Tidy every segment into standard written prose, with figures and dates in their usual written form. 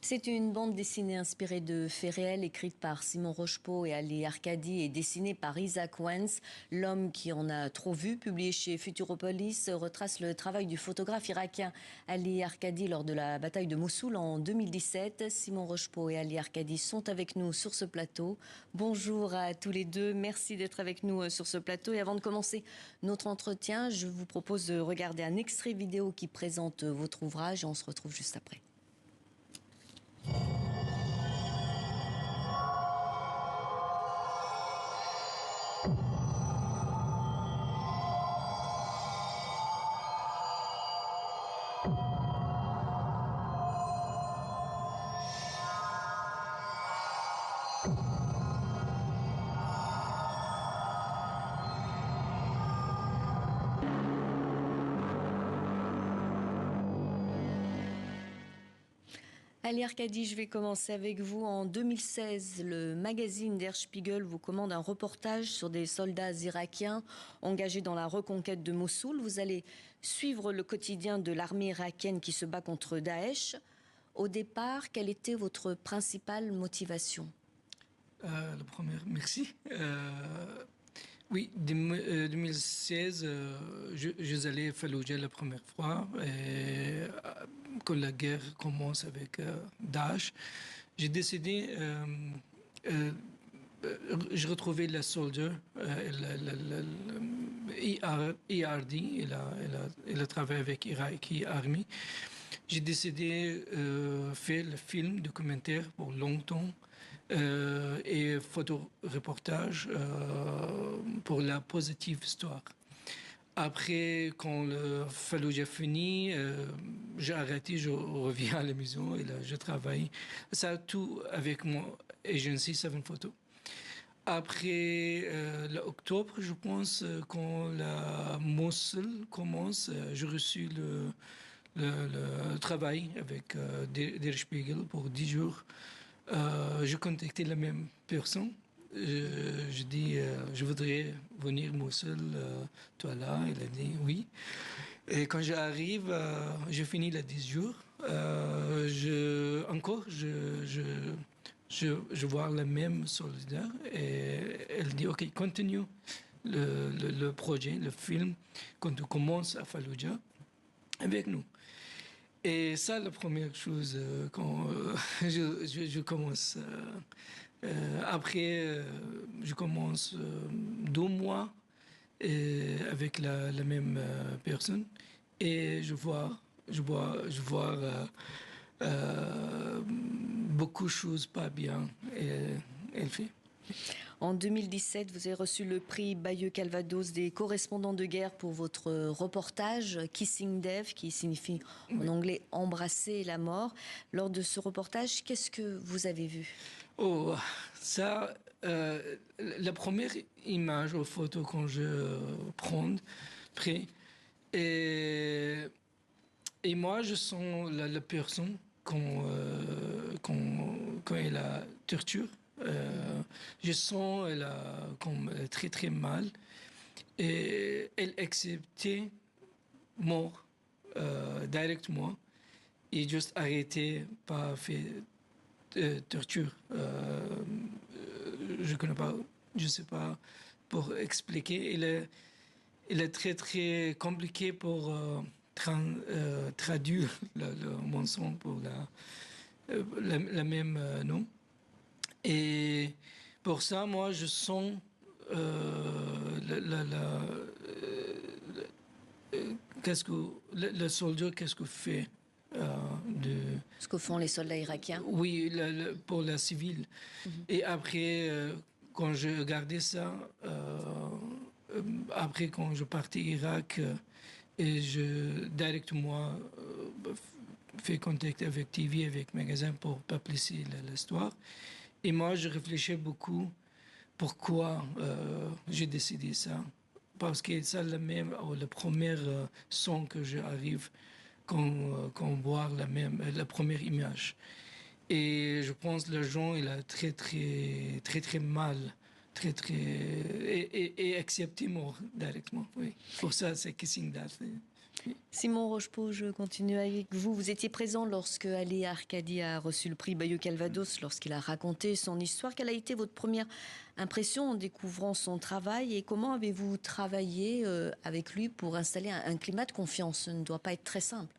C'est une bande dessinée inspirée de faits réels, écrite par Simon Rochepeau et Ali Arcadi et dessinée par Isaac Wentz. L'homme qui en a trop vu, publié chez Futuropolis, retrace le travail du photographe irakien Ali Arcadi lors de la bataille de Mossoul en 2017. Simon Rochepeau et Ali Arcadi sont avec nous sur ce plateau. Bonjour à tous les deux, merci d'être avec nous sur ce plateau. Et avant de commencer notre entretien, je vous propose de regarder un extrait vidéo qui présente votre ouvrage et on se retrouve juste après. Ali Arcadi, je vais commencer avec vous. En 2016, le magazine Der Spiegel vous commande un reportage sur des soldats irakiens engagés dans la reconquête de Mossoul. Vous allez suivre le quotidien de l'armée irakienne qui se bat contre Daesh. Au départ, quelle était votre principale motivation? La première, merci. Oui, 2016, je allé à Fallujah la première fois. Et, quand la guerre commence avec Daesh, j'ai décidé, je retrouvais la soldat, ERD, elle a travaillé avec Iraqi Army. J'ai décidé de faire le film documentaire pour longtemps et photoreportage pour la positive histoire. Après, quand le Fallujah fini, j'ai arrêté, je reviens à la maison et là, je travaille. Ça, tout avec mon agency Seven Photo. Après l'octobre, je pense, quand la Mossoul commence, j'ai reçu le travail avec Der Spiegel pour 10 jours. J'ai contacté la même personne. Je dis, je voudrais venir Mossoul, toi là. Il a dit oui. Et quand j'arrive, j'ai fini les 10 jours. Je vois la même soldat et elle dit, OK, continue le projet, le film, quand tu commences à Fallujah avec nous. Et ça, la première chose quand je commence. Après, je commence 2 mois avec la même personne et je vois beaucoup de choses pas bien et elle fait. En 2017, vous avez reçu le prix Bayeux-Calvados des correspondants de guerre pour votre reportage Kissing Death, qui signifie en anglais « embrasser la mort ». Lors de ce reportage, qu'est-ce que vous avez vu? Oh, ça, la première image ou photo que je prends, et moi, je sens la personne quand elle a torture. Je sens elle a comme très très mal et elle acceptait mort directement et juste arrêter pas faire torture. Je connais pas, je sais pas pour expliquer. Il est très très compliqué pour traduire le mensonge pour la même nom. Et pour ça, moi, je sens qu'est-ce que le soldat, qu'est-ce que fait ce que font les soldats irakiens? Oui, pour la civile. Et après, quand je regardais ça, après quand je partais Irak, et je directement fais contact avec TV, avec magasin pour publier l'histoire. Et moi, je réfléchis beaucoup pourquoi j'ai décidé ça. Parce que c'est le premier son que j'arrive quand on voit la première image. Et je pense que le gens, il a très, très, très, très mal. Et accepter mort directement, oui. Pour ça, c'est Kissing Death. Simon Rochepeau, je continue avec vous. Vous étiez présent lorsque Ali Arcadi a reçu le prix Bayeux Calvados, lorsqu'il a raconté son histoire. Quelle a été votre première impression en découvrant son travail et comment avez-vous travaillé avec lui pour installer un climat de confiance? Ce ne doit pas être très simple.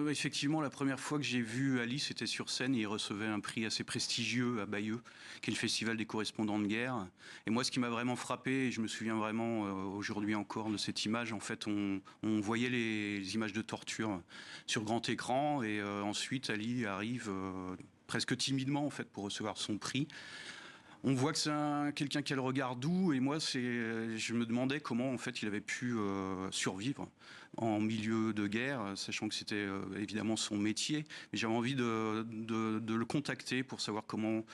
Effectivement, la première fois que j'ai vu Ali, c'était sur scène et il recevait un prix assez prestigieux à Bayeux, qui est le Festival des correspondants de guerre. Et moi, ce qui m'a vraiment frappé, et je me souviens vraiment aujourd'hui encore de cette image, en fait, on voyait les images de torture sur grand écran et ensuite Ali arrive presque timidement en fait pour recevoir son prix. On voit que c'est quelqu'un qui a le regard doux et moi je me demandais comment en fait il avait pu survivre en milieu de guerre, sachant que c'était évidemment son métier. Mais j'avais envie de le contacter pour savoir comment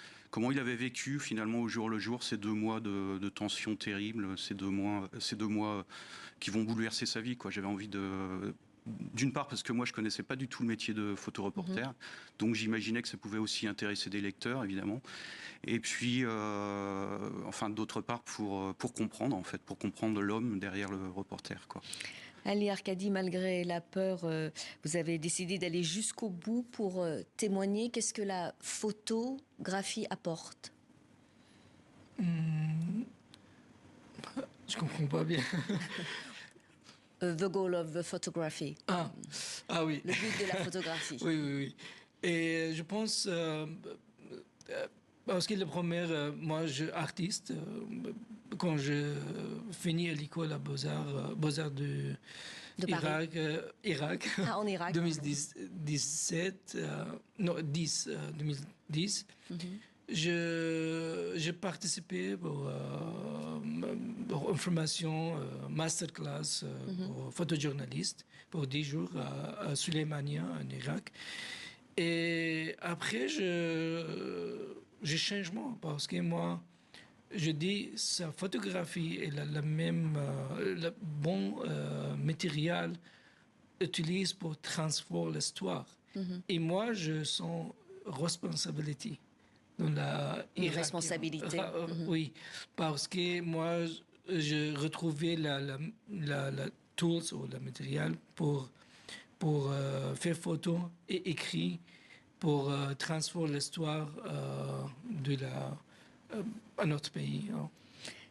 il avait vécu finalement au jour le jour ces 2 mois de tension terrible, ces deux mois qui vont bouleverser sa vie, quoi. J'avais envie d'une part parce que moi je connaissais pas du tout le métier de photoreporter, donc j'imaginais que ça pouvait aussi intéresser des lecteurs évidemment. Et puis, enfin d'autre part pour comprendre en fait, pour comprendre l'homme derrière le reporter, quoi. Ali Arcadi, malgré la peur, vous avez décidé d'aller jusqu'au bout pour témoigner. Qu'est-ce que la photographie apporte? Je comprends pas bien. The goal of the photography. Ah oui. Le but de la photographie. Oui. Et je pense, parce que le premier, moi, je suis artiste. Quand je finis à l'école à Beaux-Arts de Paris. Irak, Ah, en Irak. 2017, non, 2010. J'ai participé pour une formation, masterclass pour photojournaliste pour 10 jours à Suleymania, en Irak. Et après, j'ai changement parce que moi, je dis sa photographie est la même, le bon matériel utilisé pour transformer l'histoire. Et moi, je sens responsabilité. Une responsabilité. Oui, parce que moi, j'ai retrouvé la tools ou le matériel pour faire photo et écrit pour transformer l'histoire à notre pays.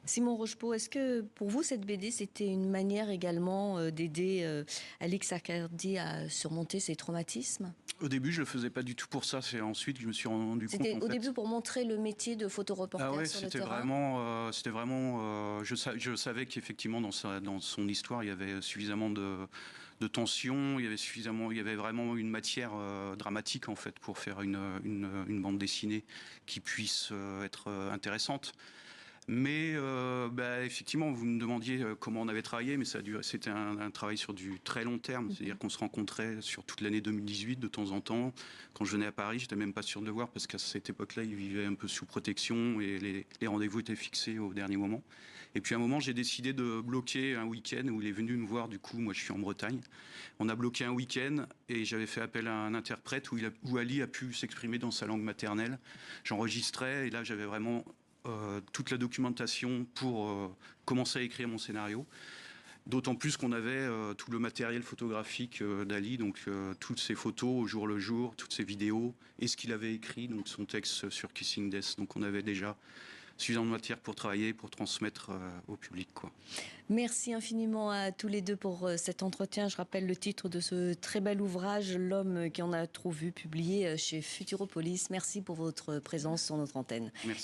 Simon Rochepeau, est-ce que pour vous, cette BD, c'était une manière également d'aider Alix Arcadi à surmonter ses traumatismes? Au début, je le faisais pas du tout pour ça. C'est ensuite que je me suis rendu compte. C'était au début pour montrer le métier de photoreporter sur le terrain. C'était vraiment. Je savais qu'effectivement dans son histoire, il y avait suffisamment de tension. Il y avait vraiment une matière dramatique en fait pour faire une bande dessinée qui puisse être intéressante. Mais effectivement, vous me demandiez comment on avait travaillé, mais c'était un travail sur du très long terme. C'est-à-dire qu'on se rencontrait sur toute l'année 2018 de temps en temps. Quand je venais à Paris, j'étais même pas sûr de le voir parce qu'à cette époque-là, il vivait un peu sous protection et les rendez-vous étaient fixés au dernier moment. Et puis à un moment, j'ai décidé de bloquer un week-end où il est venu me voir. Du coup, moi, je suis en Bretagne. On a bloqué un week-end et j'avais fait appel à un interprète où Ali a pu s'exprimer dans sa langue maternelle. J'enregistrais et là, j'avais vraiment toute la documentation pour commencer à écrire mon scénario. D'autant plus qu'on avait tout le matériel photographique d'Ali, donc toutes ses photos au jour le jour, toutes ses vidéos, et ce qu'il avait écrit, donc son texte sur Kissing Death. Donc on avait déjà suffisamment de matière pour travailler, pour transmettre au public, quoi. Merci infiniment à tous les deux pour cet entretien. Je rappelle le titre de ce très bel ouvrage, L'homme qui en a trop vu, publié chez Futuropolis. Merci pour votre présence sur notre antenne. Merci.